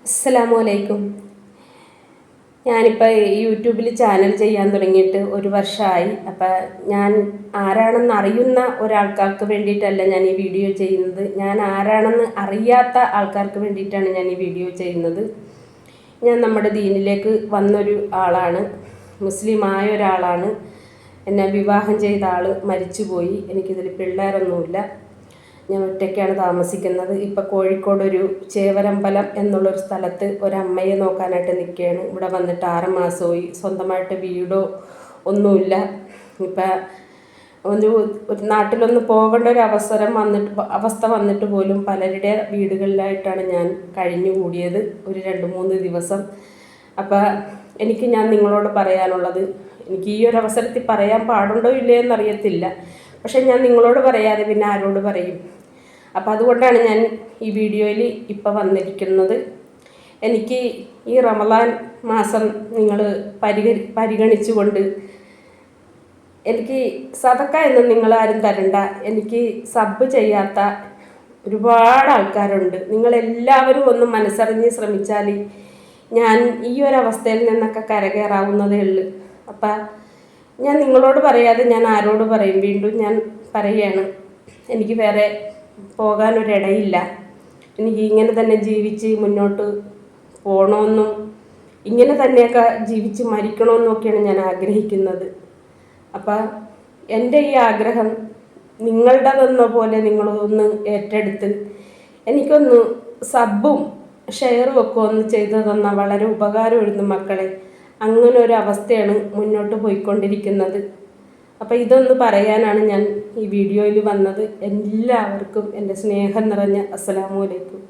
അസ്സലാമലൈക്കും. ഞാനിപ്പോൾ യൂട്യൂബിൽ ചാനൽ ചെയ്യാൻ തുടങ്ങിയിട്ട് 1 വർഷമായി. അപ്പം ഞാൻ ആരാണെന്ന് അറിയുന്ന ഒരാൾക്കാർക്ക് വേണ്ടിയിട്ടല്ല ഞാൻ ഈ വീഡിയോ ചെയ്യുന്നത്. ഞാൻ ആരാണെന്ന് അറിയാത്ത ആൾക്കാർക്ക് വേണ്ടിയിട്ടാണ് ഞാൻ ഈ വീഡിയോ ചെയ്യുന്നത്. ഞാൻ നമ്മുടെ ദീനിലേക്ക് വന്നൊരു ആളാണ്, മുസ്ലിമായ ഒരാളാണ്. എന്നെ വിവാഹം ചെയ്ത ആൾ മരിച്ചുപോയി. എനിക്കിതിൽ പിള്ളേരൊന്നുമില്ല. ഞാൻ ഒറ്റയ്ക്കാണ് താമസിക്കുന്നത്. ഇപ്പം കോഴിക്കോട് ഒരു ചേവരമ്പലം എന്നുള്ളൊരു സ്ഥലത്ത് ഒരമ്മയെ നോക്കാനായിട്ട് നിൽക്കുകയാണ്. ഇവിടെ വന്നിട്ട് 6 മാസമായി. സ്വന്തമായിട്ട് വീടോ ഒന്നുമില്ല. ഇപ്പം ഒരു നാട്ടിലൊന്ന് പോകേണ്ട ഒരു അവസ്ഥ വന്നിട്ട് പോലും പലരുടെ വീടുകളിലായിട്ടാണ് ഞാൻ കഴിഞ്ഞുകൂടിയത് ഒരു 2-3 ദിവസം. അപ്പം ഞാൻ നിങ്ങളോട് പറയാനുള്ളത്, എനിക്ക് ഈ ഒരു അവസരത്തിൽ പറയാൻ പാടുണ്ടോ ഇല്ലയോ എന്നറിയത്തില്ല. പക്ഷെ ഞാൻ നിങ്ങളോട് പറയാതെ പിന്നെ ആരോട് പറയും? അപ്പം അതുകൊണ്ടാണ് ഞാൻ ഈ വീഡിയോയിൽ ഇപ്പം വന്നിരിക്കുന്നത്. എനിക്ക് ഈ റമദാൻ മാസം നിങ്ങൾ പരിഗണിച്ചുകൊണ്ട് എനിക്ക് സദക്ക എന്ന് നിങ്ങളാരും തരണ്ട. എനിക്ക് സബ് ചെയ്യാത്ത ഒരുപാട് ആൾക്കാരുണ്ട്. നിങ്ങളെല്ലാവരും ഒന്ന് മനസ്സറിഞ്ഞ് ശ്രമിച്ചാൽ ഞാൻ ഈ ഒരവസ്ഥയിൽ നിന്നൊക്കെ കരകയറാവുന്നതേ ഉള്ളൂ. അപ്പം ഞാൻ നിങ്ങളോട് പറയാതെ ഞാൻ ആരോട് പറയും? വീണ്ടും ഞാൻ പറയുകയാണ്, എനിക്ക് വേറെ പോകാനൊരിടയില്ല. എനിക്ക് ഇങ്ങനെ തന്നെ ജീവിച്ച് മുന്നോട്ട് പോകണമെന്നും ഇങ്ങനെ തന്നെയൊക്കെ ജീവിച്ച് മരിക്കണമെന്നൊക്കെയാണ് ഞാൻ ആഗ്രഹിക്കുന്നത്. അപ്പം എൻ്റെ ഈ ആഗ്രഹം നിങ്ങളുടേതെന്ന പോലെ നിങ്ങളൊന്ന് ഏറ്റെടുത്ത് എനിക്കൊന്ന് സബ്ബും ഷെയറും ഒക്കെ ഒന്ന് ചെയ്തു തന്നാൽ വളരെ ഉപകാരമായിരുന്നു മക്കളെ. അങ്ങനെ ഒരു അവസ്ഥയാണ് മുന്നോട്ട് പോയിക്കൊണ്ടിരിക്കുന്നത്. അപ്പോൾ ഇതൊന്ന് പറയാനാണ് ഞാൻ ഈ വീഡിയോയിൽ വന്നത്. എല്ലാവർക്കും എൻ്റെ സ്നേഹം നിറഞ്ഞ അസ്സലാമു അലൈക്കും.